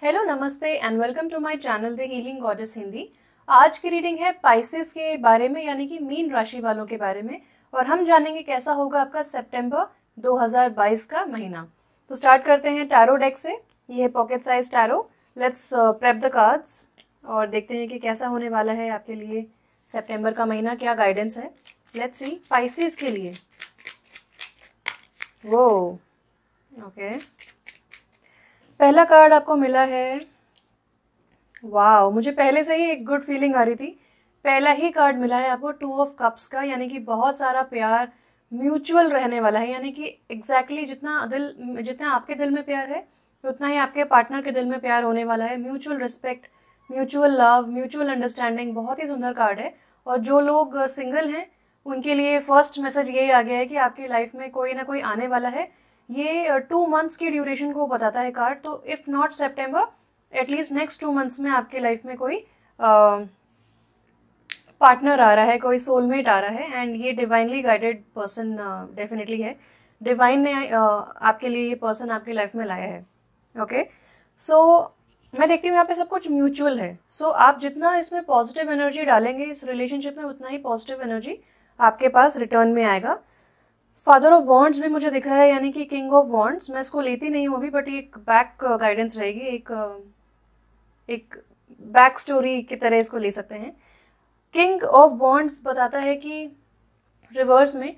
Hello नमस्ते and welcome to my channel the healing goddess Hindi. आज की रीडिंग है पाइसेस के बारे में, यानी कि मीन राशि वालों के बारे में, और हम जानेंगे कैसा होगा आपका सितंबर 2022 का महीना। तो स्टार्ट करते हैं टैरो डेक से। ये है pocket size tarot. Let's prep the cards और देखते हैं कि कैसा होने वाला है आपके लिए सितंबर का महीना, क्या गाइडेंस है। लेट्स सी पाइसेस के लिए। वो ओके, पहला कार्ड आपको मिला है। वाह, मुझे पहले से ही एक गुड फीलिंग आ रही थी। पहला ही कार्ड मिला है आपको 2 ऑफ कप्स का, यानी कि बहुत सारा प्यार म्यूचुअल रहने वाला है। यानी कि एग्जैक्टली जितना आपके दिल में प्यार है उतना ही आपके पार्टनर के दिल में प्यार होने वाला है। Mutual respect, mutual love, mutual understanding, बहुत ही सुंदर कार्ड है। और जो लोग सिंगल हैं उनके लिए फर्स्ट मैसेज यही आ गया है कि आपकी लाइफ में कोई ना कोई आने वाला है। ये 2 मंथ्स की ड्यूरेशन को बताता है कार्ड। तो if not September, at least next 2 months में आपके लाइफ में कोई पार्टनर आ रहा है, कोई सोलमेट आ रहा है। एंड ये डिवाइनली गाइडेड पर्सन डेफिनेटली है। डिवाइन ने आपके लिए ये पर्सन आपकी लाइफ में लाया है। ओके, सो मैं देखती हूँ यहाँ पे सब कुछ म्यूचुअल है। सो आप जितना इसमें पॉजिटिव एनर्जी डालेंगे इस रिलेशनशिप में, उतना ही पॉजिटिव एनर्जी आपके पास रिटर्न में आएगा। फादर ऑफ वॉन्ड्स भी मुझे दिख रहा है, यानी कि किंग ऑफ वॉन्ड्स। मैं इसको लेती नहीं हूँ अभी, बट ये एक बैक गाइडेंस रहेगी, एक बैक स्टोरी की तरह इसको ले सकते हैं। किंग ऑफ वॉन्ड्स बताता है कि रिवर्स में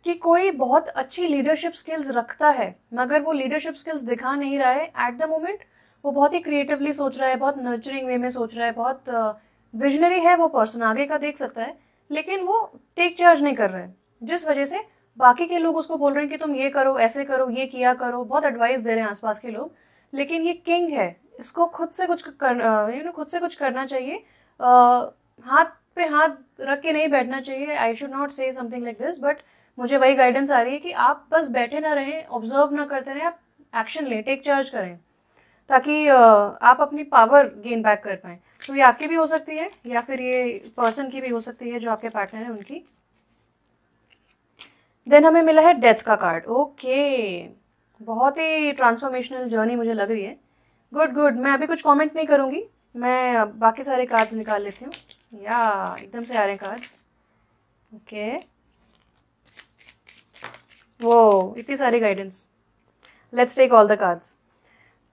कि कोई बहुत अच्छी लीडरशिप स्किल्स रखता है, मगर वो लीडरशिप स्किल्स दिखा नहीं रहा है एट द मोमेंट। वो बहुत ही क्रिएटिवली सोच रहा है, बहुत नर्चरिंग वे में सोच रहा है, बहुत विजनरी है वो पर्सन, आगे का देख सकता है, लेकिन वो टेक चार्ज नहीं कर रहा है। जिस वजह से बाकी के लोग उसको बोल रहे हैं कि तुम ये करो, ऐसे करो, ये किया करो, बहुत एडवाइस दे रहे हैं आसपास के लोग। लेकिन ये किंग है, इसको खुद से कुछ करना चाहिए। हाथ पे हाथ रख के नहीं बैठना चाहिए। आई शुड नॉट से समथिंग लाइक दिस, बट मुझे वही गाइडेंस आ रही है कि आप बस बैठे ना रहें, ऑब्जर्व ना करते रहें, आप एक्शन लें, टेक चार्ज करें, ताकि आप अपनी पावर गेन बैक कर पाएँ। तो ये आपकी भी हो सकती है या फिर ये पर्सन की भी हो सकती है जो आपके पार्टनर है उनकी। देन हमें मिला है डेथ का कार्ड। ओके, बहुत ही ट्रांसफॉर्मेशनल जर्नी मुझे लग रही है। गुड गुड, मैं अभी कुछ कमेंट नहीं करूँगी, मैं बाकी सारे कार्ड्स निकाल लेती हूँ। या एकदम से आ रहे हैं कार्ड्स। ओके, वो इतनी सारी guidance. Let's take all the cards.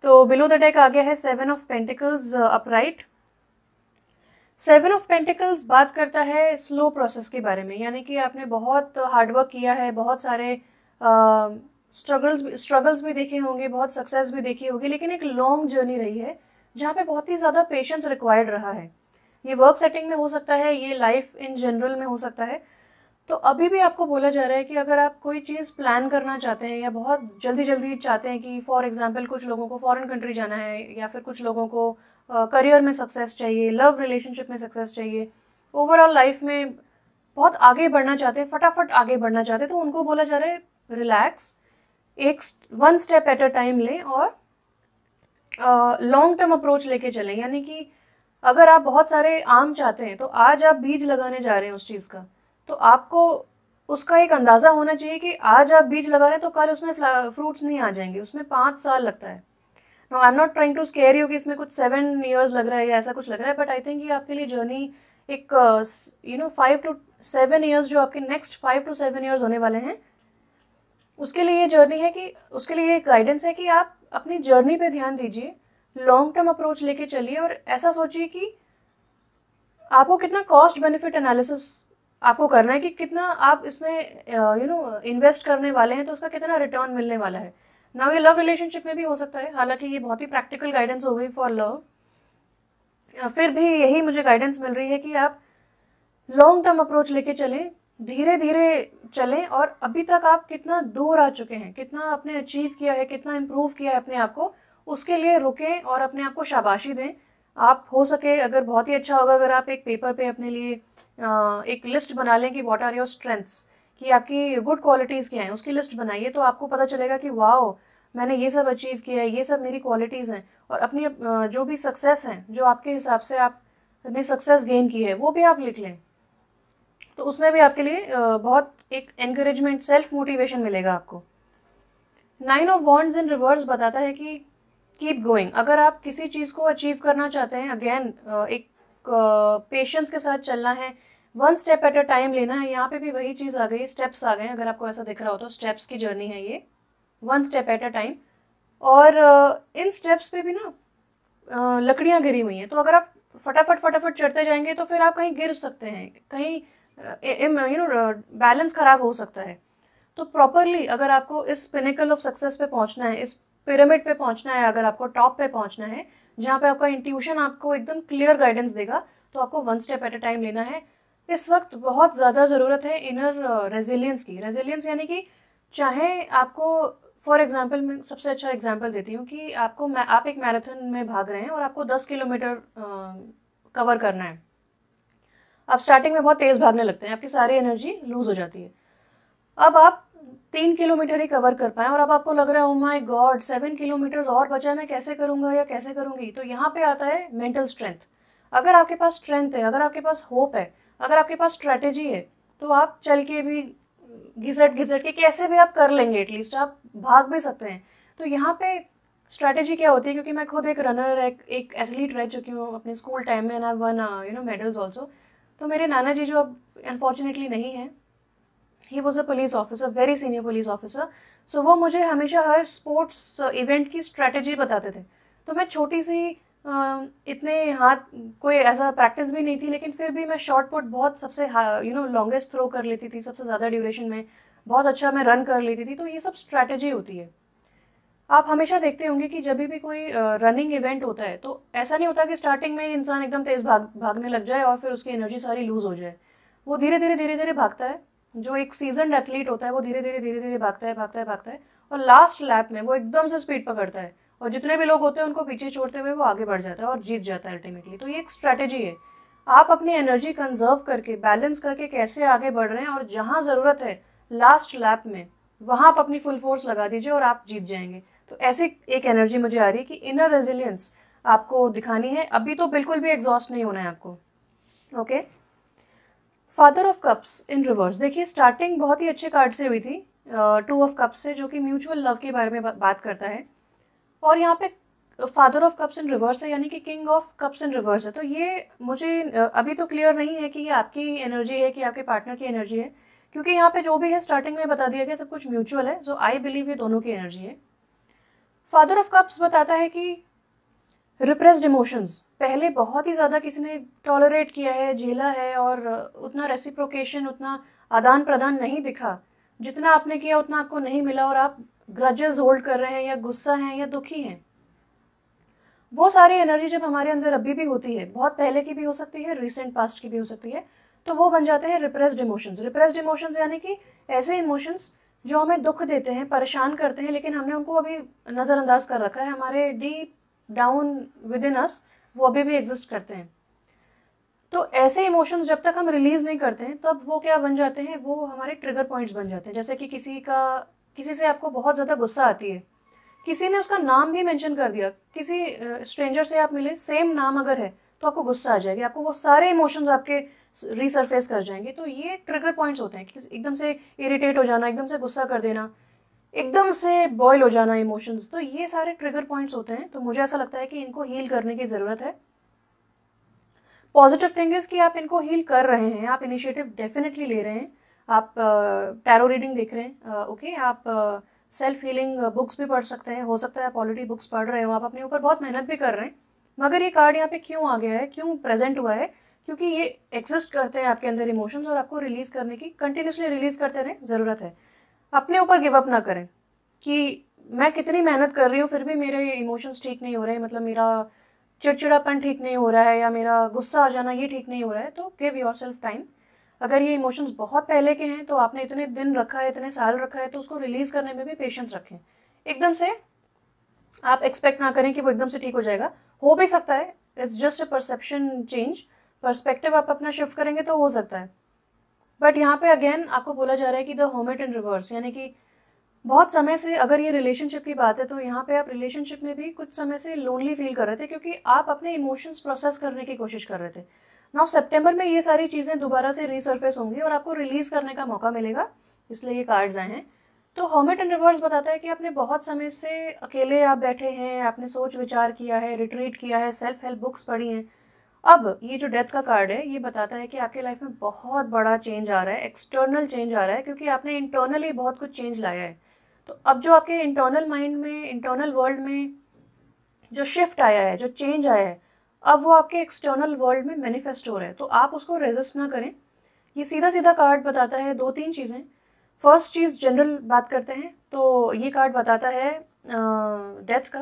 तो बिलो द डेक आ गया है 7 of pentacles upright. 7 of pentacles बात करता है स्लो प्रोसेस के बारे में, यानी कि आपने बहुत हार्डवर्क किया है, बहुत सारे स्ट्रगल्स भी देखे होंगे, बहुत सक्सेस भी देखी होगी, लेकिन एक लॉन्ग जर्नी रही है जहाँ पे बहुत ही ज़्यादा पेशेंस रिक्वायर्ड रहा है। ये वर्क सेटिंग में हो सकता है, ये लाइफ इन जनरल में हो सकता है। तो अभी भी आपको बोला जा रहा है कि अगर आप कोई चीज़ प्लान करना चाहते हैं या बहुत जल्दी जल्दी चाहते हैं कि फॉर एग्जांपल कुछ लोगों को फॉरेन कंट्री जाना है, या फिर कुछ लोगों को करियर में सक्सेस चाहिए, लव रिलेशनशिप में सक्सेस चाहिए, ओवरऑल लाइफ में बहुत आगे बढ़ना चाहते हैं, फटाफट आगे बढ़ना चाहते हैं, तो उनको बोला जा रहा है रिलैक्स, एक 1 स्टेप एट अ टाइम लें और लॉन्ग टर्म अप्रोच लेके चलें। यानी कि अगर आप बहुत सारे आम चाहते हैं तो आज आप बीज लगाने जा रहे हैं उस चीज़ का, तो आपको उसका एक अंदाज़ा होना चाहिए कि आज आप बीज लगा रहे हैं तो कल उसमें फ्रूट्स नहीं आ जाएंगे, उसमें 5 साल लगता है। No, I am not trying to scare you कि इसमें कुछ 7 ईयर्स लग रहा है या ऐसा कुछ लग रहा है, बट आई थिंक ये आपके लिए जर्नी एक 5 to 7 ईयर्स, जो आपके नेक्स्ट 5 to 7 ईयर्स होने वाले हैं, उसके लिए ये जर्नी है कि उसके लिए ये गाइडेंस है कि आप अपनी जर्नी पे ध्यान दीजिए, लॉन्ग टर्म अप्रोच लेके चलिए और ऐसा सोचिए कि आपको कितना कॉस्ट बेनिफिट एनालिसिस आपको करना है, कि कितना आप इसमें इन्वेस्ट करने वाले हैं तो उसका कितना रिटर्न मिलने वाला है। नाउ ये लव रिलेशनशिप में भी हो सकता है, हालांकि ये बहुत ही प्रैक्टिकल गाइडेंस हो गई फॉर लव, फिर भी यही मुझे गाइडेंस मिल रही है कि आप लॉन्ग टर्म अप्रोच लेके चलें, धीरे धीरे चलें, और अभी तक आप कितना दूर आ चुके हैं, कितना आपने अचीव किया है, कितना इम्प्रूव किया है अपने आप को, उसके लिए रुकें और अपने आप को शाबाशी दें। आप हो सके, अगर बहुत ही अच्छा होगा अगर आप एक पेपर पे अपने लिए एक लिस्ट बना लें कि व्हाट आर योर स्ट्रेंथ्स, कि आपकी गुड क्वालिटीज़ क्या हैं, उसकी लिस्ट बनाइए, तो आपको पता चलेगा कि वाओ, मैंने ये सब अचीव किया है, ये सब मेरी क्वालिटीज़ हैं। और अपनी जो भी सक्सेस हैं, जो आपके हिसाब से आपने सक्सेस गेन की है, वो भी आप लिख लें, तो उसमें भी आपके लिए बहुत एक एनकरेजमेंट, सेल्फ मोटिवेशन मिलेगा आपको। 9 ऑफ वॉन्ड्स इन रिवर्स बताता है कि कीप गोइंग। अगर आप किसी चीज़ को अचीव करना चाहते हैं, अगेन एक पेशेंस के साथ चलना है, one step at a time लेना है। यहाँ पे भी वही चीज़ आ गई, स्टेप्स आ गए। अगर आपको ऐसा दिख रहा हो तो स्टेप्स की जर्नी है ये, one step at a time. और इन स्टेप्स पे भी ना लकड़ियाँ गिरी हुई हैं, तो अगर आप फटाफट फटाफट चढ़ते जाएंगे तो फिर आप कहीं गिर सकते हैं, कहीं बैलेंस खराब हो सकता है। तो प्रॉपरली अगर आपको इस पिनेकल ऑफ सक्सेस पे पहुंचना है, इस पिरामिड पे पहुंचना है, अगर आपको टॉप पे पहुंचना है जहाँ पे आपका इंट्यूशन आपको एकदम क्लियर गाइडेंस देगा, तो आपको one step at a time लेना है। इस वक्त बहुत ज़्यादा ज़रूरत है इनर रेजिलियंस की। रेजिलियंस यानी कि चाहे आपको, फॉर एग्जाम्पल मैं सबसे अच्छा एग्जाम्पल देती हूँ कि आप एक मैराथन में भाग रहे हैं और आपको 10 किलोमीटर कवर करना है। आप स्टार्टिंग में बहुत तेज़ भागने लगते हैं, आपकी सारी एनर्जी लूज हो जाती है। अब आप 3 किलोमीटर ही कवर कर पाए और अब आपको लग रहा है ओ माय गॉड 7 किलोमीटर और बचा है, मैं कैसे करूँगा या कैसे करूँगी। तो यहाँ पे आता है मेंटल स्ट्रेंथ। अगर आपके पास स्ट्रेंथ है, अगर आपके पास होप है, अगर आपके पास स्ट्रैटेजी है, तो आप चल के भी घिसट घिसट के कैसे भी आप कर लेंगे, एटलीस्ट आप भाग भी सकते हैं। तो यहाँ पे स्ट्रैटेजी क्या होती है, क्योंकि मैं खुद एक रनर, एक एथलीट रह चुकी हूँ अपने स्कूल टाइम में, and I won medals also. तो मेरे नाना जी जो अब अनफॉर्चुनेटली नहीं है, he was a police officer, very senior police officer. So वो मुझे हमेशा हर स्पोर्ट्स इवेंट की स्ट्रैटेजी बताते थे। तो मैं छोटी सी इतने हाथ कोई ऐसा प्रैक्टिस भी नहीं थी, लेकिन फिर भी मैं शॉर्ट पुट बहुत सबसे लॉन्गेस्ट थ्रो कर लेती थी, सबसे ज़्यादा ड्यूरेशन में बहुत अच्छा मैं रन कर लेती थी। तो ये सब स्ट्रैटेजी होती है। आप हमेशा देखते होंगे कि जब भी कोई रनिंग इवेंट होता है तो ऐसा नहीं होता कि स्टार्टिंग में इंसान एकदम तेज़ भागने लग जाए और फिर उसकी एनर्जी सारी लूज हो जाए। वो धीरे धीरे भागता है। जो एक सीजन्ड एथलीट होता है वो धीरे धीरे भागता है और लास्ट लैप में वो एकदम से स्पीड पकड़ता है और जितने भी लोग होते हैं उनको पीछे छोड़ते हुए वो आगे बढ़ जाता है और जीत जाता है अल्टीमेटली। तो ये एक स्ट्रैटेजी है। आप अपनी एनर्जी कंजर्व करके, बैलेंस करके कैसे आगे बढ़ रहे हैं, और जहाँ ज़रूरत है लास्ट लैप में वहाँ आप अपनी फुल फोर्स लगा दीजिए और आप जीत जाएंगे। तो ऐसी एक एनर्जी मुझे आ रही है कि इनर रेजिलियंस आपको दिखानी है। अभी तो बिल्कुल भी एग्जॉस्ट नहीं होना है आपको। Okay, father of cups in reverse. देखिए स्टार्टिंग बहुत ही अच्छे कार्ड से हुई थी, 2 ऑफ कप्स से, जो कि म्यूचुअल लव के बारे में बात करता है। और यहाँ पे father of cups in reverse है, यानी कि king of cups in reverse है। तो ये मुझे अभी तो क्लियर नहीं है कि ये आपकी एनर्जी है कि आपके पार्टनर की एनर्जी है, क्योंकि यहाँ पे जो भी है स्टार्टिंग में बता दिया गया सब कुछ म्यूचुअल है। सो आई बिलीव ये दोनों की एनर्जी है। फादर ऑफ कप्स बताता है कि रिप्रेस्ड इमोशंस पहले बहुत ही ज़्यादा किसी ने टॉलरेट किया है, झेला है, और उतना रेसिप्रोकेशन, उतना आदान प्रदान नहीं दिखा। जितना आपने किया उतना आपको नहीं मिला और आप ग्रजेस होल्ड कर रहे हैं या गुस्सा हैं या दुखी हैं। वो सारी एनर्जी जब हमारे अंदर अभी भी होती है, बहुत पहले की भी हो सकती है, रिसेंट पास्ट की भी हो सकती है, तो वो बन जाते हैं रिप्रेस्ड इमोशंस। रिप्रेस्ड इमोशंस यानी कि ऐसे इमोशंस जो हमें दुख देते हैं, परेशान करते हैं, लेकिन हमने उनको अभी नज़रअंदाज कर रखा है। हमारे डीप डाउन विद इन अस वो अभी भी एग्जिस्ट करते हैं। तो ऐसे इमोशंस जब तक हम रिलीज नहीं करते हैं तब वो क्या बन जाते हैं, वो हमारे ट्रिगर पॉइंट्स बन जाते हैं। जैसे कि किसी से आपको बहुत ज़्यादा गुस्सा आती है, किसी ने उसका नाम भी मेंशन कर दिया, किसी स्ट्रेंजर से आप मिले, सेम नाम अगर है तो आपको गुस्सा आ जाएगी, आपको वो सारे इमोशंस आपके रीसरफेस कर जाएंगे। तो ये ट्रिगर पॉइंट्स होते हैं कि एकदम से इरिटेट हो जाना, एकदम से गुस्सा कर देना, एकदम से बॉयल हो जाना इमोशंस। तो ये सारे ट्रिगर पॉइंट्स होते हैं। तो मुझे ऐसा लगता है कि इनको हील करने की ज़रूरत है। पॉजिटिव थिंग इज़ कि आप इनको हील कर रहे हैं, आप इनिशिएटिव डेफिनेटली ले रहे हैं। आप टैरो रीडिंग देख रहे हैं, ओके, आप सेल्फ हीलिंग बुक्स भी पढ़ सकते हैं। हो सकता है आप ऑलरेडी बुक्स पढ़ रहे हो, आप अपने ऊपर बहुत मेहनत भी कर रहे हैं। मगर ये कार्ड यहाँ पे क्यों आ गया है, क्यों प्रेजेंट हुआ है, क्योंकि ये एग्जिस्ट करते हैं आपके अंदर इमोशंस, और आपको रिलीज़ करने की, कंटिन्यूसली रिलीज़ करते रहें, ज़रूरत है। अपने ऊपर गिव अप ना करें कि मैं कितनी मेहनत कर रही हूँ फिर भी मेरे इमोशंस ठीक नहीं हो रहे, मतलब मेरा चिड़चिड़ापन ठीक नहीं हो रहा है या मेरा गुस्सा आ जाना ये ठीक नहीं हो रहा है। तो गिव योर सेल्फ टाइम। अगर ये इमोशंस बहुत पहले के हैं तो आपने इतने दिन रखा है, इतने साल रखा है, तो उसको रिलीज़ करने में भी पेशेंस रखें। एकदम से आप एक्सपेक्ट ना करें कि वो एकदम से ठीक हो जाएगा। हो भी सकता है, it's just a perception change, perspective आप अपना शिफ्ट करेंगे तो हो सकता है। बट यहाँ पे अगेन आपको बोला जा रहा है कि द हर्मिट इन रिवर्स, यानी कि बहुत समय से, अगर ये रिलेशनशिप की बात है तो यहाँ पे आप रिलेशनशिप में भी कुछ समय से लोनली फील कर रहे थे, क्योंकि आप अपने इमोशंस प्रोसेस करने की कोशिश कर रहे थे। नाउ सितंबर में ये सारी चीज़ें दोबारा से रीसर्फेस होंगी और आपको रिलीज़ करने का मौका मिलेगा, इसलिए ये कार्ड्स आए हैं। तो हर्मिट इन रिवर्स बताता है कि आपने बहुत समय से अकेले आप बैठे हैं, आपने सोच विचार किया है, रिट्रीट किया है, सेल्फ हेल्प बुक्स पढ़ी हैं। अब ये जो डेथ का कार्ड है ये बताता है कि आपके लाइफ में बहुत बड़ा चेंज आ रहा है, एक्सटर्नल चेंज आ रहा है, क्योंकि आपने इंटरनली बहुत कुछ चेंज लाया है। तो अब जो आपके इंटरनल माइंड में, इंटरनल वर्ल्ड में जो शिफ्ट आया है, जो चेंज आया है, अब वो आपके एक्सटर्नल वर्ल्ड में मैनिफेस्ट हो रहा है। तो आप उसको रेजिस्ट ना करें। ये सीधा सीधा कार्ड बताता है 2-3 चीज़ें। फर्स्ट चीज़ जनरल बात करते हैं तो ये कार्ड बताता है डेथ का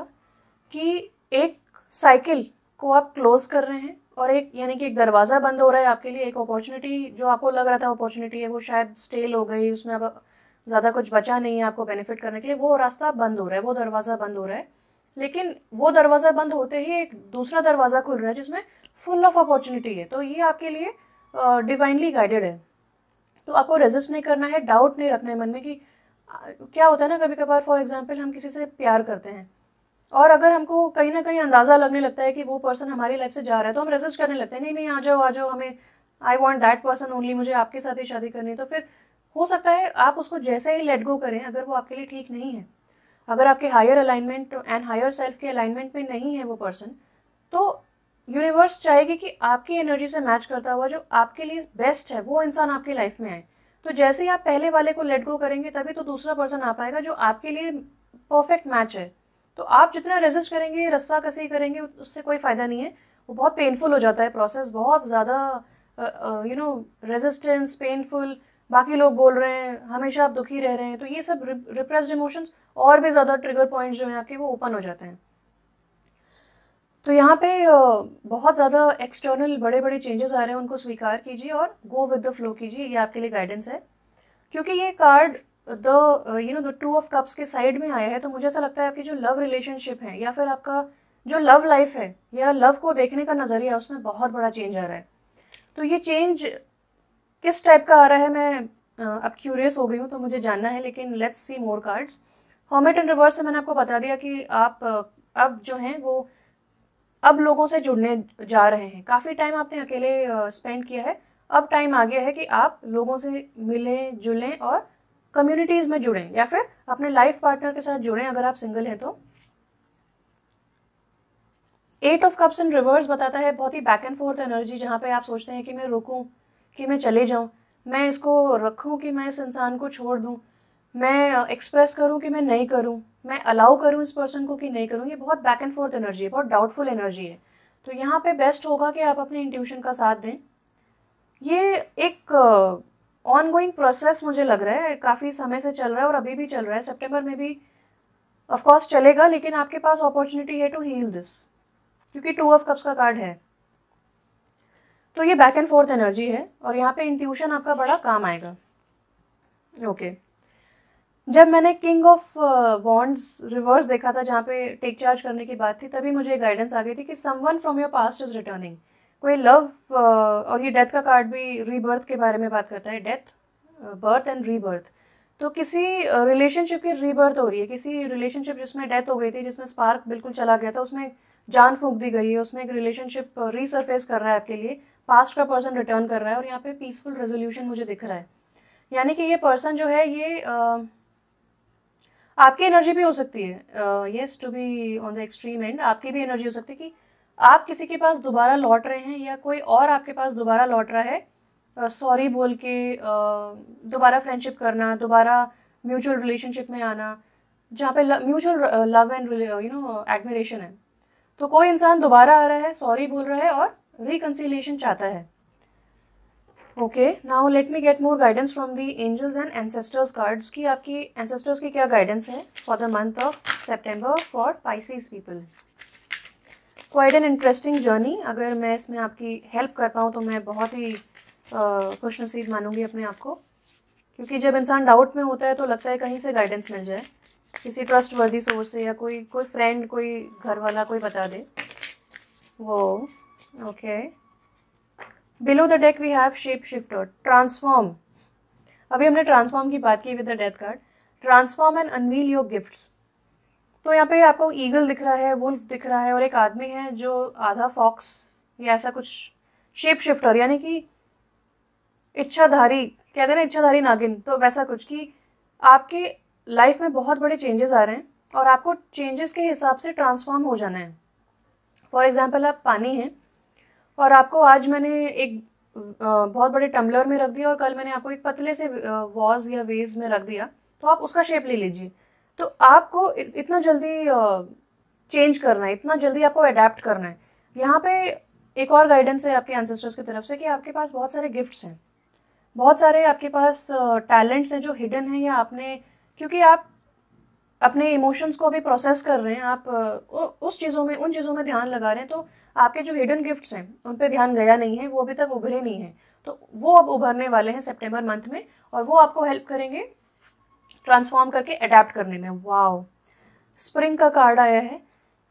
कि एक साइकिल को आप क्लोज कर रहे हैं, और एक यानी कि एक दरवाज़ा बंद हो रहा है आपके लिए। एक अपॉर्चुनिटी जो आपको लग रहा था अपॉर्चुनिटी है वो शायद स्टेल हो गई, उसमें अब ज़्यादा कुछ बचा नहीं है आपको बेनिफिट करने के लिए, वो रास्ता बंद हो रहा है, वो दरवाज़ा बंद हो रहा है। लेकिन वो दरवाज़ा बंद होते ही एक दूसरा दरवाज़ा खुल रहा है जिसमें फुल ऑफ अपॉर्चुनिटी है। तो ये आपके लिए डिवाइनली गाइडेड है। तो आपको रेजिस्ट नहीं करना है, डाउट नहीं रखना है मन में कि क्या होता है ना, कभी कभार फॉर एग्जांपल हम किसी से प्यार करते हैं और अगर हमको कहीं ना कहीं अंदाज़ा लगने लगता है कि वो पर्सन हमारी लाइफ से जा रहा है तो हम रेजिस्ट करने लगते हैं, नहीं नहीं आ जाओ हमें, I want that person only, मुझे आपके साथ ही शादी करनी है। तो फिर हो सकता है आप उसको जैसे ही लेट गो करें, अगर वो आपके लिए ठीक नहीं है, अगर आपके higher alignment and higher self के अलाइनमेंट में नहीं है वो पर्सन, तो यूनिवर्स चाहेगी कि आपकी एनर्जी से मैच करता हुआ जो आपके लिए बेस्ट है वो इंसान आपकी लाइफ में आए। तो जैसे ही आप पहले वाले को लेट गो करेंगे तभी तो दूसरा पर्सन आ पाएगा जो आपके लिए परफेक्ट मैच है। तो आप जितना रेजिस्ट करेंगे, रस्सा कसी करेंगे, उससे कोई फ़ायदा नहीं है। वो बहुत पेनफुल हो जाता है प्रोसेस, बहुत ज़्यादा रेजिस्टेंस, पेनफुल, बाकी लोग बोल रहे हैं, हमेशा आप दुखी रह रहे हैं, तो ये सब रिप्रेस्ड इमोशंस और भी ज़्यादा ट्रिगर पॉइंट्स जो हैं आपके वो ओपन हो जाते हैं। तो यहाँ पे बहुत ज़्यादा एक्सटर्नल बड़े बड़े चेंजेस आ रहे हैं, उनको स्वीकार कीजिए और गो विद द फ्लो कीजिए, ये आपके लिए गाइडेंस है। क्योंकि ये कार्ड द 2 ऑफ कप्स के साइड में आया है, तो मुझे ऐसा लगता है आपकी जो लव रिलेशनशिप है या फिर आपका जो लव लाइफ है या लव को देखने का नज़रिया है उसमें बहुत बड़ा चेंज आ रहा है। तो ये चेंज किस टाइप का आ रहा है, मैं अब क्यूरियस हो गई हूँ तो मुझे जानना है, लेकिन let's see more cards. Hermit in reverse से मैंने आपको बता दिया कि आप अब जो हैं वो अब लोगों से जुड़ने जा रहे हैं। काफ़ी टाइम आपने अकेले स्पेंड किया है, अब टाइम आ गया है कि आप लोगों से मिलें, जुलें और कम्युनिटीज़ में जुड़ें या फिर अपने लाइफ पार्टनर के साथ जुड़ें अगर आप सिंगल हैं तो। 8 ऑफ कप्स इन रिवर्स बताता है बहुत ही बैक एंड फोर्थ एनर्जी, जहाँ पे आप सोचते हैं कि मैं रुकूं, कि मैं चले जाऊं, मैं इसको रखूं कि मैं इस इंसान को छोड़ दूं, मैं एक्सप्रेस करूं कि मैं नहीं करूं, मैं अलाउ करूं इस पर्सन को कि नहीं करूं। ये बहुत बैक एंड फोर्थ एनर्जी है, बहुत डाउटफुल एनर्जी है। तो यहाँ पे बेस्ट होगा कि आप अपने इंट्यूशन का साथ दें। ये एक ऑन गोइंग प्रोसेस मुझे लग रहा है, काफ़ी समय से चल रहा है और अभी भी चल रहा है, सितंबर में भी ऑफकोर्स चलेगा, लेकिन आपके पास अपॉर्चुनिटी है टू हील दिस, क्योंकि 2 ऑफ कप्स का कार्ड है। तो ये बैक एंड फोर्थ एनर्जी है और यहाँ पे इंट्यूशन आपका बड़ा काम आएगा। ओके जब मैंने किंग ऑफ वॉन्ड्स रिवर्स देखा था जहाँ पे टेक चार्ज करने की बात थी, तभी मुझे गाइडेंस आ गई थी कि someone from your past is returning. कोई लव और ये डेथ का कार्ड भी रीबर्थ के बारे में बात करता है, डेथ, बर्थ एंड रीबर्थ। तो किसी रिलेशनशिप की रीबर्थ हो रही है, किसी रिलेशनशिप जिसमें डेथ हो गई थी, जिसमें स्पार्क बिल्कुल चला गया था, उसमें जान फूंक दी गई है, उसमें एक रिलेशनशिप रीसरफेस कर रहा है आपके लिए, पास्ट का पर्सन रिटर्न कर रहा है और यहाँ पे पीसफुल रेजोल्यूशन मुझे दिख रहा है। यानी कि ये पर्सन जो है ये आपकी एनर्जी भी हो सकती है, yes to be on the extreme end, आपकी भी एनर्जी हो सकती है कि आप किसी के पास दोबारा लौट रहे हैं या कोई और आपके पास दोबारा लौट रहा है, सॉरी बोल के दोबारा फ्रेंडशिप करना, दोबारा म्यूचुअल रिलेशनशिप में आना, जहाँ पे म्यूचुअल लव एंड एडमिरेशन है। तो कोई इंसान दोबारा आ रहा है, सॉरी बोल रहा है और रिकन्सिलिएशन चाहता है। Okay now let me get more guidance from the angels and ancestors cards की आपकी एंसेस्टर्स की क्या गाइडेंस है for the month of September for Pisces people. Quite an interesting journey, अगर मैं इसमें आपकी हेल्प कर पाऊँ तो मैं बहुत ही खुश नसीब मानूंगी अपने आप को, क्योंकि जब इंसान डाउट में होता है तो लगता है कहीं से गाइडेंस मिल जाए, किसी ट्रस्ट वर्दी सोर्स से, या कोई फ्रेंड, कोई घर वाला कोई बता दे वो। Okay below the deck we have shape shifter, transform. अभी हमने ट्रांसफॉर्म की बात की with the death card, transform and unveil your gifts. तो यहाँ पे आपको ईगल दिख रहा है, वुल्फ दिख रहा है और एक आदमी है जो आधा फॉक्स या ऐसा कुछ, शेप शिफ्टर यानी कि इच्छाधारी, कहते हैं ना इच्छाधारी नागिन, तो वैसा कुछ कि आपके लाइफ में बहुत बड़े चेंजेस आ रहे हैं और आपको चेंजेस के हिसाब से ट्रांसफॉर्म हो जाना है। फॉर एग्जांपल आप पानी हैं और आपको आज मैंने एक बहुत बड़े टम्बलर में रख दिया और कल मैंने आपको एक पतले से वॉज या वेज में रख दिया, तो आप उसका शेप ले लीजिए। तो आपको इतना जल्दी चेंज करना है, इतना जल्दी आपको अडेप्ट करना है। यहाँ पे एक और गाइडेंस है आपके एंसेस्टर्स की तरफ से कि आपके पास बहुत सारे गिफ्ट्स हैं, बहुत सारे आपके पास टैलेंट्स हैं जो हिडन हैं, या आपने, क्योंकि आप अपने इमोशंस को भी प्रोसेस कर रहे हैं, आप उस चीज़ों में, उन चीज़ों में ध्यान लगा रहे हैं, तो आपके जो हिडन गिफ्ट्स हैं उन पे ध्यान गया नहीं है, वो अभी तक उभरे नहीं हैं। तो वो अब उभरने वाले हैं सितंबर मंथ में, और वो आपको हेल्प करेंगे ट्रांसफॉर्म करके अडेप्ट करने में। वाओ, स्प्रिंग का कार्ड आया है।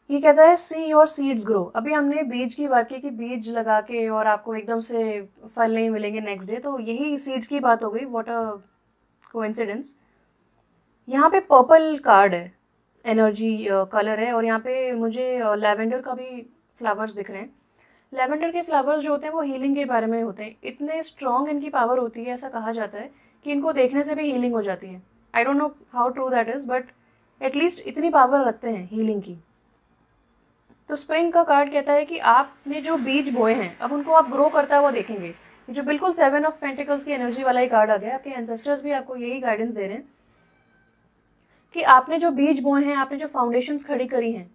ये कहता है सी योर सीड्स ग्रो। अभी हमने बीज की बात की कि बीज लगा के और आपको एकदम से फल नहीं मिलेंगे नेक्स्ट डे, तो यही सीड्स की बात हो गई। What a coincidence. यहाँ पे पर्पल कार्ड है, एनर्जी कलर है, और यहाँ पे मुझे लेवेंडर का भी फ्लावर्स दिख रहे हैं। लेवेंडर के फ्लावर्स जो होते हैं वो हीलिंग के बारे में होते हैं। इतने स्ट्रॉन्ग इनकी पावर होती है, ऐसा कहा जाता है कि इनको देखने से भी हीलिंग हो जाती है। I don't know how true that is, but at least इतनी पावर रखते हैं हीलिंग की। तो स्प्रिंग का कार्ड कहता है कि आपने जो बीज बोए हैं अब उनको आप ग्रो करता हुआ देखेंगे। ये जो बिल्कुल 7 ऑफ पेंटिकल्स की एनर्जी वाला ही कार्ड आ गया। आपके एंसेस्टर्स भी आपको यही गाइडेंस दे रहे हैं कि आपने जो बीज बोए हैं, आपने जो फाउंडेशंस खड़ी करी हैं,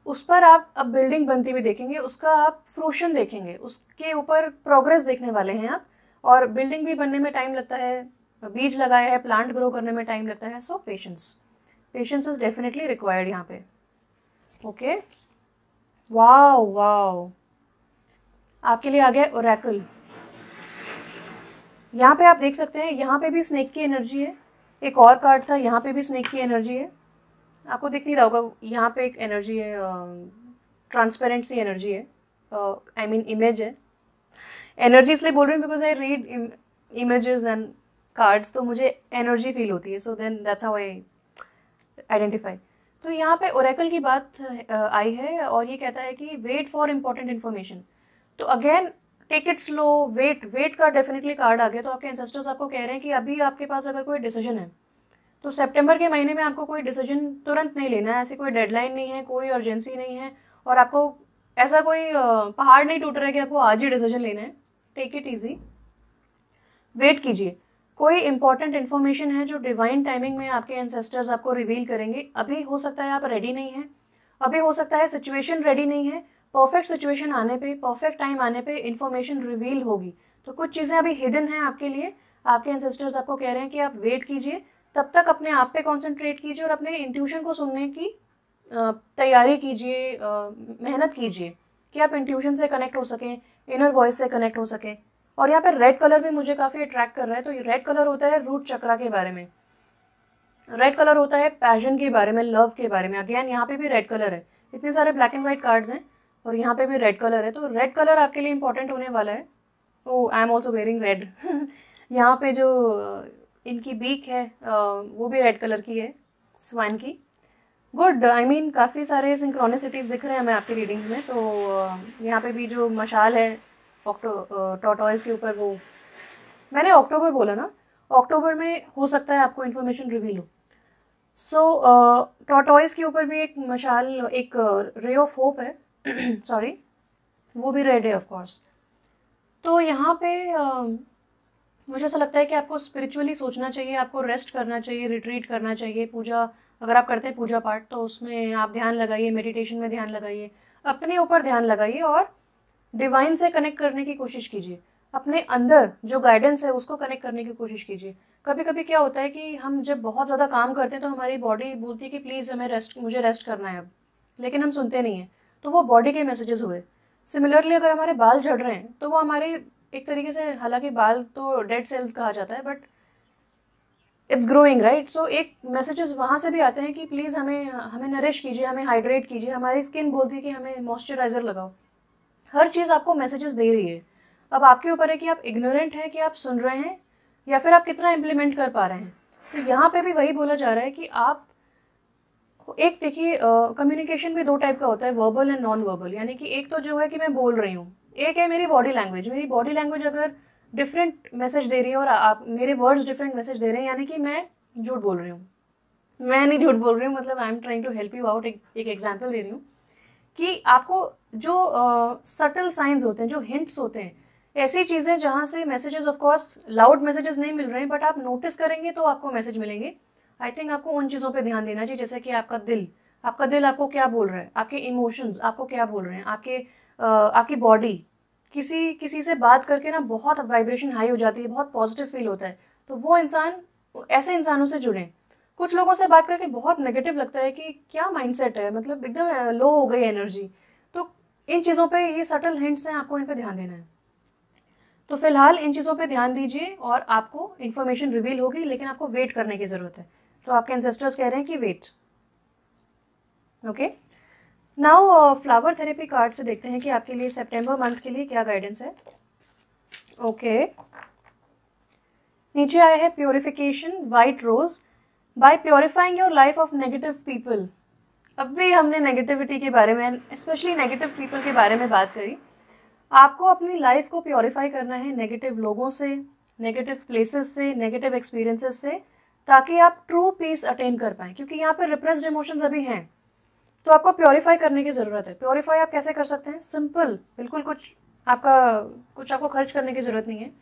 उस पर आप अब बिल्डिंग बनती हुई देखेंगे, उसका आप फ्रूशन देखेंगे, उसके ऊपर प्रोग्रेस देखने वाले हैं आप। और बिल्डिंग भी बनने में टाइम लगता है, बीज लगाया है, प्लांट ग्रो करने में टाइम लगता है। सो पेशेंस इज डेफिनेटली रिक्वायर्ड यहाँ पे। ओके, वाओ वाओ, आपके लिए आ गया ओरेकल। यहाँ पे आप देख सकते हैं, यहाँ पे भी स्नेक की एनर्जी है। एक और कार्ड था, यहाँ पे भी स्नेक की एनर्जी है। आपको दिख नहीं रहा होगा, यहाँ पे एक एनर्जी है, ट्रांसपेरेंट सी एनर्जी है, आई मीन इमेज है। एनर्जी इसलिए बोल रही हूँ because I read images and cards, तो मुझे एनर्जी फील होती है। So then that's how I identify. तो यहाँ पे ओरेकल की बात आई है और ये कहता है कि वेट फॉर इम्पोर्टेंट इन्फॉर्मेशन। तो again take it slow, wait का डेफिनेटली कार्ड आ गया। तो आपके एंसेस्टर्स आपको कह रहे हैं कि अभी आपके पास अगर कोई डिसीजन है तो सितंबर के महीने में आपको कोई डिसीजन तुरंत नहीं लेना है। ऐसी कोई डेडलाइन नहीं है, कोई अर्जेंसी नहीं है, और आपको ऐसा कोई पहाड़ नहीं टूट रहा है कि आपको आज ही डिसीजन लेना है। टेक इट ईजी, वेट कीजिए। कोई इंपॉर्टेंट इन्फॉर्मेशन है जो डिवाइन टाइमिंग में आपके एंसेस्टर्स आपको रिवील करेंगे। अभी हो सकता है आप रेडी नहीं हैं, अभी हो सकता है सिचुएशन रेडी नहीं है। परफेक्ट सिचुएशन आने पे, परफेक्ट टाइम आने पे इन्फॉर्मेशन रिवील होगी। तो कुछ चीज़ें अभी हिडन हैं आपके लिए। आपके एंसेस्टर्स आपको कह रहे हैं कि आप वेट कीजिए, तब तक अपने आप पे कॉन्सेंट्रेट कीजिए और अपने इंट्यूशन को सुनने की तैयारी कीजिए, मेहनत कीजिए कि आप इंट्यूशन से कनेक्ट हो सकें, इनर वॉइस से कनेक्ट हो सकें। और यहाँ पे रेड कलर भी मुझे काफ़ी अट्रैक्ट कर रहा है। तो ये रेड कलर होता है रूट चक्रा के बारे में, रेड कलर होता है पैशन के बारे में, लव के बारे में। अगेन यहाँ पे भी रेड कलर है, इतने सारे ब्लैक एंड वाइट कार्ड्स हैं और यहाँ पे भी रेड कलर है। तो रेड कलर आपके लिए इंपॉर्टेंट होने वाला है। Oh, I am also wearing red. यहाँ पे जो इनकी बीक है वो भी रेड कलर की है, स्वाइन की। गुड, आई मीन काफ़ी सारे सिंक्रोनिसिटीज़ दिख रहे हैं हमें आपकी रीडिंग्स में। तो यहाँ पे भी जो मशाल है टॉर्टोइज के ऊपर, वो मैंने अक्टूबर बोला ना, अक्टूबर में हो सकता है आपको इन्फॉर्मेशन रिवील हो। सो टॉर्टोइज के ऊपर भी एक मशाल, एक रे ऑफ होप है सॉरी, वो भी रेड है ऑफ कोर्स। तो यहाँ पे मुझे ऐसा लगता है कि आपको स्पिरिचुअली सोचना चाहिए, आपको रेस्ट करना चाहिए, रिट्रीट करना चाहिए। पूजा अगर आप करते हैं पूजा पाठ, तो उसमें आप ध्यान लगाइए, मेडिटेशन में ध्यान लगाइए, अपने ऊपर ध्यान लगाइए और डिवाइन से कनेक्ट करने की कोशिश कीजिए। अपने अंदर जो गाइडेंस है उसको कनेक्ट करने की कोशिश कीजिए। कभी कभी क्या होता है कि हम जब बहुत ज़्यादा काम करते हैं तो हमारी बॉडी बोलती है कि प्लीज़ हमें रेस्ट, मुझे रेस्ट करना है अब, लेकिन हम सुनते नहीं हैं। तो वो बॉडी के मैसेजेस हुए। सिमिलरली अगर हमारे बाल झड़ रहे हैं तो वो हमारे एक तरीके से, हालांकि बाल तो डेड सेल्स कहा जाता है, बट इट्स ग्रोइंग राइट। सो एक मैसेजेस वहाँ से भी आते हैं कि प्लीज़ हमें नरिश कीजिए, हमें हाइड्रेट कीजिए। हमारी स्किन बोलती है कि हमें मॉइस्चराइज़र लगाओ। हर चीज़ आपको मैसेजेस दे रही है। अब आपके ऊपर है कि आप इग्नोरेंट हैं कि आप सुन रहे हैं, या फिर आप कितना इम्प्लीमेंट कर पा रहे हैं। तो यहाँ पे भी वही बोला जा रहा है कि आप एक, देखिए कम्युनिकेशन भी दो टाइप का होता है, वर्बल एंड नॉन वर्बल। यानी कि एक तो जो है कि मैं बोल रही हूँ, एक है मेरी बॉडी लैंग्वेज। मेरी बॉडी लैंग्वेज अगर डिफरेंट मैसेज दे रही है और आप मेरे वर्ड्स डिफरेंट मैसेज दे रहे हैं, यानी कि मैं झूठ बोल रही हूँ। मैं नहीं झूठ बोल रही हूँ, मतलब I am trying to help you out. एक एग्जाम्पल दे रही हूँ कि आपको जो सटल साइंस होते हैं, जो हिंट्स होते हैं, ऐसी चीज़ें जहाँ से messages, of course loud messages नहीं मिल रहे हैं, बट आप नोटिस करेंगे तो आपको मैसेज मिलेंगे। आई थिंक आपको उन चीज़ों पे ध्यान देना चाहिए, जैसे कि आपका दिल आपको क्या बोल रहा है, आपके इमोशंस आपको क्या बोल रहे हैं, आपकी बॉडी, किसी किसी से बात करके ना बहुत वाइब्रेशन हाई हो जाती है, बहुत पॉजिटिव फील होता है, तो वो इंसान, ऐसे इंसानों से जुड़ें। कुछ लोगों से बात करके बहुत नेगेटिव लगता है कि क्या माइंडसेट है, मतलब एकदम लो हो गई एनर्जी। तो इन चीज़ों पे, ये सटल हिंट्स हैं, आपको इन पे ध्यान देना है। तो फिलहाल इन चीज़ों पे ध्यान दीजिए और आपको इन्फॉर्मेशन रिवील होगी, लेकिन आपको वेट करने की ज़रूरत है। तो आपके एंसेस्टर्स कह रहे हैं कि wait. Okay, now flower therapy card से देखते हैं कि आपके लिए सितंबर मंथ के लिए क्या गाइडेंस है। ओके, नीचे आया है purification white rose. By purifying your life of negative people. अब भी हमने नेगेटिविटी के बारे में, स्पेशली नेगेटिव पीपल के बारे में बात करी। आपको अपनी लाइफ को प्योरीफाई करना है नेगेटिव लोगों से, नेगेटिव प्लेसेस से, नेगेटिव एक्सपीरियंसेस से, ताकि आप ट्रू पीस अटेन कर पाएँ, क्योंकि यहाँ पे रिप्रेस्ड इमोशंस अभी हैं, तो आपको प्योरीफाई करने की ज़रूरत है। प्योरीफाई आप कैसे कर सकते हैं? सिंपल, बिल्कुल कुछ आपको खर्च करने की ज़रूरत नहीं है।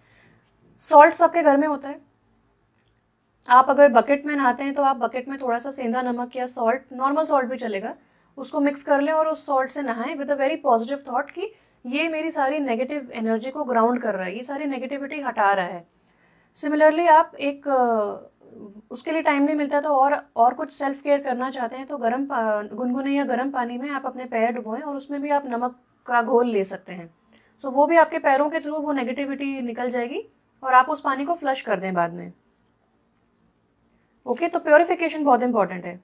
सॉल्ट आपके घर में होता है, आप अगर बकेट में नहाते हैं तो आप बकेट में थोड़ा सा सेंधा नमक या सॉल्ट, नॉर्मल सॉल्ट भी चलेगा, उसको मिक्स कर लें और उस सॉल्ट से नहाएं with a very positive thought कि ये मेरी सारी नेगेटिव एनर्जी को ग्राउंड कर रहा है, ये सारी नेगेटिविटी हटा रहा है। सिमिलरली आप उसके लिए टाइम नहीं मिलता तो और कुछ सेल्फ केयर करना चाहते हैं तो गुनगुने या गर्म पानी में आप अपने पैर डुबोएं और उसमें भी आप नमक का घोल ले सकते हैं। सो वो भी आपके पैरों के थ्रू वो नेगेटिविटी निकल जाएगी और आप उस पानी को फ्लश कर दें बाद में। ओके, तो प्योरिफिकेशन बहुत इंपॉर्टेंट है।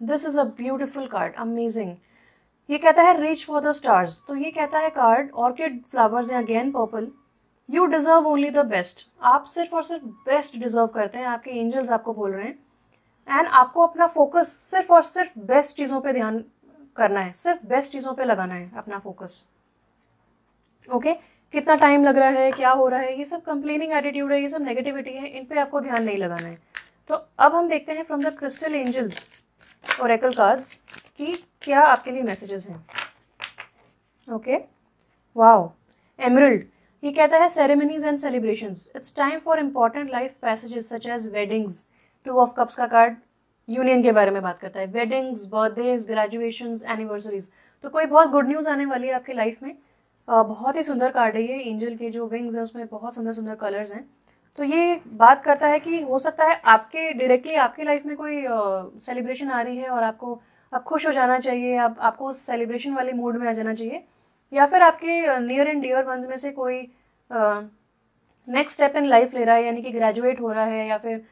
This is a beautiful card, amazing. ये कहता है रीच फॉर द स्टार्स। तो ये कहता है कार्ड, ऑर्किड फ्लावर्स हैं again purple, you deserve only the best. आप सिर्फ और सिर्फ बेस्ट डिजर्व करते हैं, आपके एंजल्स आपको बोल रहे हैं। एंड आपको अपना फोकस सिर्फ और सिर्फ बेस्ट चीज़ों पे ध्यान करना है, सिर्फ बेस्ट चीज़ों पे लगाना है अपना फोकस। ओके, कितना टाइम लग रहा है, क्या हो रहा है, ये सब कंप्लेनिंग एटीट्यूड है, ये सब नेगेटिविटी है, इन पे आपको ध्यान नहीं लगाना है। तो अब हम देखते हैं from the crystal angels oracle cards कि क्या आपके लिए मैसेजेस हैं। Okay, wow, emerald. ये कहता है ceremonies and celebrations, it's time for important life passages such as weddings. Two of cups का कार्ड यूनियन के बारे में बात करता है, वेडिंग्स, बर्थडेज, ग्रेजुएशंस, एनिवर्सरीज। तो कोई बहुत गुड न्यूज़ आने वाली है आपकी लाइफ में। बहुत ही सुंदर कार्ड है ये, एंजल के जो विंग्स हैं उसमें बहुत सुंदर सुंदर कलर्स हैं। तो ये बात करता है कि हो सकता है डायरेक्टली आपकी लाइफ में कोई सेलिब्रेशन आ रही है और आप खुश हो जाना चाहिए, आपको उस सेलिब्रेशन वाले मूड में आ जाना चाहिए, या फिर आपके नियर एंड डियर वंस में से कोई नेक्स्ट स्टेप इन लाइफ ले रहा है, यानी कि ग्रेजुएट हो रहा है, या फिर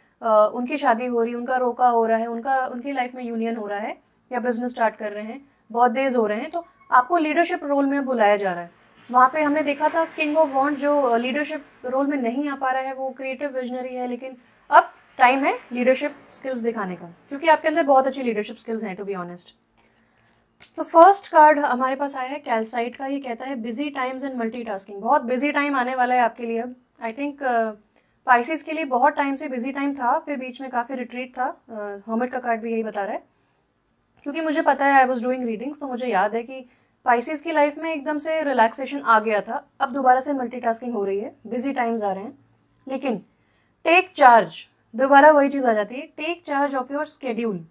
उनकी शादी हो रही है, उनका रोका हो रहा है, उनकी लाइफ में यूनियन हो रहा है, या बिजनेस स्टार्ट कर रहे हैं, बर्थडेज हो रहे हैं, तो आपको लीडरशिप रोल में बुलाया जा रहा है। वहाँ पे हमने देखा था किंग ऑफ वॉन्ड्स जो लीडरशिप रोल में नहीं आ पा रहा है, वो क्रिएटिव विजनरी है, लेकिन अब टाइम है लीडरशिप स्किल्स दिखाने का, क्योंकि आपके अंदर बहुत अच्छी लीडरशिप स्किल्स हैं, टू बी ऑनेस्ट। तो फर्स्ट कार्ड हमारे पास आया है कैल्साइट का। ये कहता है बिजी टाइम्स एंड मल्टीटास्किंग। बहुत बिजी टाइम आने वाला है आपके लिए अब। आई थिंक पाइसिस के लिए बहुत टाइम से बिजी टाइम था, फिर बीच में काफ़ी रिट्रीट था। हर्मिट का कार्ड भी यही बता रहा है, क्योंकि मुझे पता है, आई वॉज डूइंग रीडिंग्स, तो मुझे याद है कि पाइसिस की लाइफ में एकदम से रिलैक्सेशन आ गया था, अब दोबारा से मल्टीटास्किंग हो रही है, बिजी टाइम्स आ रहे हैं। लेकिन टेक चार्ज, दोबारा वही चीज़ आ जाती है, take charge of your schedule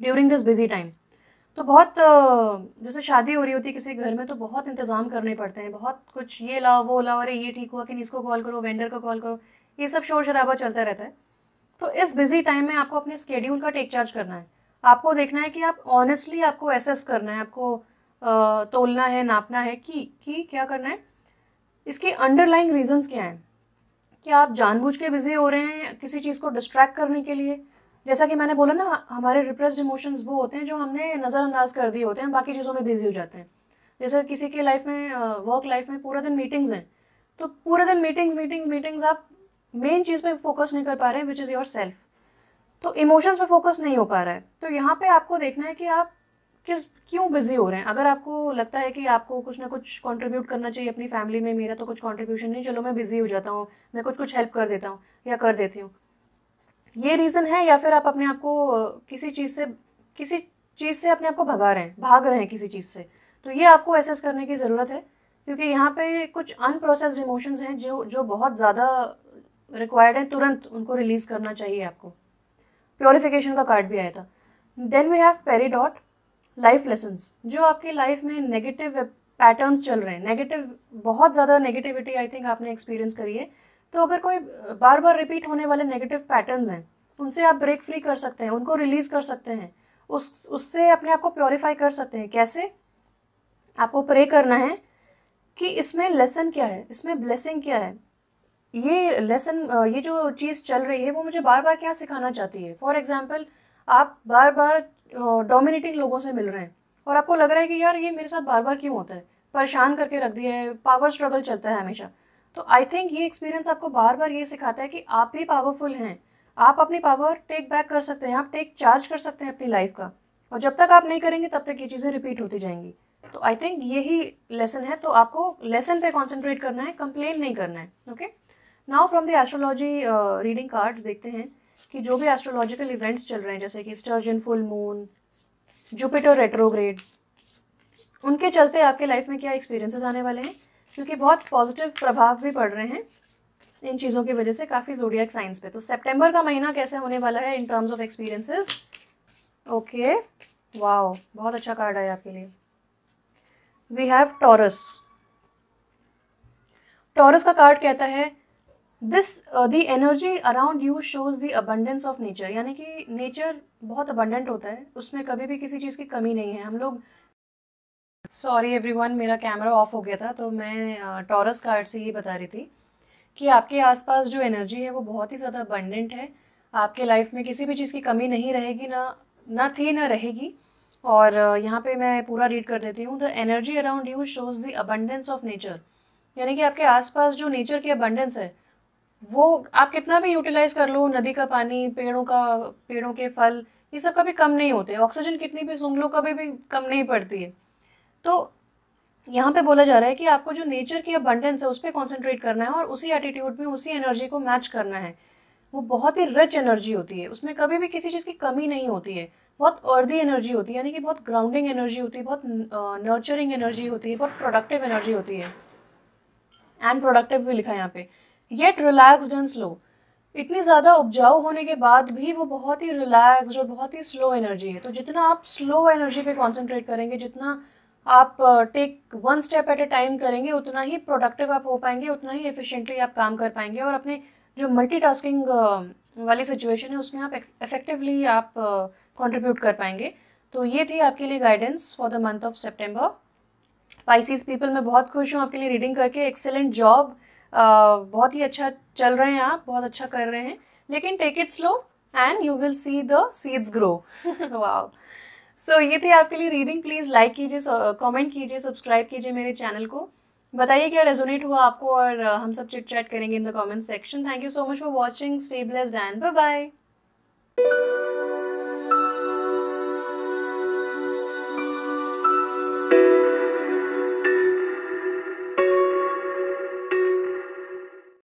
during this busy time. तो बहुत जैसे शादी हो रही होती है किसी घर में, तो बहुत इंतज़ाम करने पड़ते हैं, बहुत कुछ, ये लाओ वो लाओ, अरे ये ठीक हुआ कि नहीं, इसको कॉल करो, वेंडर को कॉल करो, ये सब शोर शराबा चलता रहता है। तो इस बिजी टाइम में आपको अपने स्केड्यूल का टेक चार्ज करना है। आपको देखना है कि आप ऑनेस्टली, आपको एसेस करना है, आपको तोलना है, नापना है कि क्या करना है, इसके अंडरलाइंग रीजंस क्या हैं। क्या आप जानबूझ के बिजी हो रहे हैं किसी चीज़ को डिस्ट्रैक्ट करने के लिए? जैसा कि मैंने बोला ना, हमारे रिप्रेस्ड इमोशंस वो होते हैं जो हमने नज़रअंदाज कर दिए होते हैं, बाकी चीज़ों में बिजी हो जाते हैं। जैसे किसी की लाइफ में, वर्क लाइफ में पूरा दिन मीटिंग्स हैं, तो पूरे दिन मीटिंग्स मीटिंग्स मीटिंग्स, आप मेन चीज़ पे फोकस नहीं कर पा रहे हैं, विच इज़ योर सेल्फ। तो इमोशंस पे फोकस नहीं हो पा रहा है। तो यहाँ पे आपको देखना है कि आप क्यों बिजी हो रहे हैं। अगर आपको लगता है कि आपको कुछ ना कुछ कंट्रीब्यूट करना चाहिए अपनी फैमिली में, मेरा तो कुछ कंट्रीब्यूशन नहीं, चलो मैं बिजी हो जाता हूँ, मैं कुछ हेल्प कर देता हूँ या कर देती हूँ, ये रीज़न है, या फिर आप अपने आप को किसी चीज़ से अपने आप को भगा रहे हैं, भाग रहे हैं किसी चीज़ से। तो ये आपको एसेस करने की ज़रूरत है, क्योंकि यहाँ पे कुछ अनप्रोसेस्ड इमोशंस हैं जो बहुत ज़्यादा रिक्वायर्ड हैं, तुरंत उनको रिलीज़ करना चाहिए आपको। प्योरिफिकेशन का कार्ड भी आया था। Then we have peridot, life lessons. जो आपकी लाइफ में नेगेटिव पैटर्न्स चल रहे हैं, नेगेटिव, बहुत ज़्यादा नेगेटिविटी आई थिंक आपने एक्सपीरियंस करी है, तो अगर कोई बार बार रिपीट होने वाले नेगेटिव पैटर्न्स हैं, उनसे आप ब्रेक फ्री कर सकते हैं, उनको रिलीज़ कर सकते हैं, उससे अपने आप को प्योरीफाई कर सकते हैं। कैसे? आपको प्रे करना है कि इसमें लेसन क्या है, इसमें ब्लेसिंग क्या है, ये लेसन, ये जो चीज़ चल रही है वो मुझे बार बार क्या सिखाना चाहती है। फॉर एग्जाम्पल, आप बार बार डोमिनेटिंग लोगों से मिल रहे हैं और आपको लग रहा है कि यार ये मेरे साथ बार बार क्यों होता है, परेशान करके रख दिया है, पावर स्ट्रगल चलता है हमेशा। तो आई थिंक ये एक्सपीरियंस आपको बार बार ये सिखाता है कि आप भी पावरफुल हैं, आप अपनी पावर टेक बैक कर सकते हैं, आप टेक चार्ज कर सकते हैं अपनी लाइफ का। और जब तक आप नहीं करेंगे तब तक ये चीज़ें रिपीट होती जाएंगी। तो आई थिंक यही लेसन है, तो आपको लेसन पे कॉन्सेंट्रेट करना है, कंप्लेन नहीं करना है। Okay, now from the astrology reading cards देखते हैं कि जो भी एस्ट्रोलॉजिकल इवेंट्स चल रहे हैं, जैसे कि sturgeon full moon, Jupiter retrograde, उनके चलते आपके लाइफ में क्या एक्सपीरियंसेस आने वाले हैं, क्योंकि बहुत पॉजिटिव प्रभाव भी पड़ रहे हैं इन चीज़ों की वजह से काफ़ी ज़ोडिएक साइंस पे। तो सितंबर का महीना कैसे होने वाला है in terms of experiences? Okay, wow, बहुत अच्छा कार्ड है आपके लिए। We have Taurus. टॉरस का कार्ड कहता है this the energy around you shows the abundance of nature, यानी कि नेचर बहुत अबंडेंट होता है, उसमें कभी भी किसी चीज़ की कमी नहीं है। हम लोग, सॉरी एवरीवन, मेरा कैमरा ऑफ हो गया था, तो मैं टॉरस कार्ड से ये बता रही थी कि आपके आसपास जो एनर्जी है वो बहुत ही ज़्यादा अबंडेंट है। आपके लाइफ में किसी भी चीज़ की कमी नहीं रहेगी, ना थी ना रहेगी। और यहाँ पे मैं पूरा रीड कर देती हूँ। The energy around you shows the abundance of nature, यानी कि आपके आसपास जो नेचर की अबंडेंस है वो आप कितना भी यूटिलाइज कर लो, नदी का पानी, पेड़ों के फल, ये सब कभी कम नहीं होते। ऑक्सीजन कितनी भी सूंघ लो, कभी भी कम नहीं पड़ती है। तो यहाँ पे बोला जा रहा है कि आपको जो नेचर की अबंडेंस है उस पर कॉन्सेंट्रेट करना है और उसी एटीट्यूड में उसी एनर्जी को मैच करना है। वो बहुत ही रिच एनर्जी होती है, उसमें कभी भी किसी चीज़ की कमी नहीं होती है। बहुत अर्दी एनर्जी होती है, यानी कि बहुत ग्राउंडिंग एनर्जी होती है, बहुत नर्चरिंग एनर्जी होती है, बहुत प्रोडक्टिव एनर्जी होती है। एंड प्रोडक्टिव भी लिखा है यहाँ पे। येट रिलैक्स्ड एंड स्लो, इतनी ज़्यादा उपजाऊ होने के बाद भी वो बहुत ही रिलैक्स्ड और बहुत ही स्लो एनर्जी है। तो जितना आप स्लो एनर्जी पे कॉन्सेंट्रेट करेंगे, जितना आप take one step at a time करेंगे, उतना ही प्रोडक्टिव आप हो पाएंगे, उतना ही एफिशिएंटली आप काम कर पाएंगे और अपने जो मल्टीटास्किंग वाली सिचुएशन है उसमें आप इफेक्टिवली आप कंट्रीब्यूट कर पाएंगे। तो ये थी आपके लिए guidance for the month of September. Pisces people, मैं बहुत खुश हूँ आपके लिए रीडिंग करके। एक्सेलेंट जॉब, बहुत ही अच्छा चल रहे हैं आप, बहुत अच्छा कर रहे हैं, लेकिन take it slow and you will see the seeds grow. Wow, so ये थी आपके लिए रीडिंग। प्लीज़ लाइक कीजिए, कमेंट कीजिए, सब्सक्राइब कीजिए मेरे चैनल को। बताइए क्या रेजोनेट हुआ आपको, और हम सब चिट चैट करेंगे in the comment section. Thank you so much for watching, stay blessed and bye bye.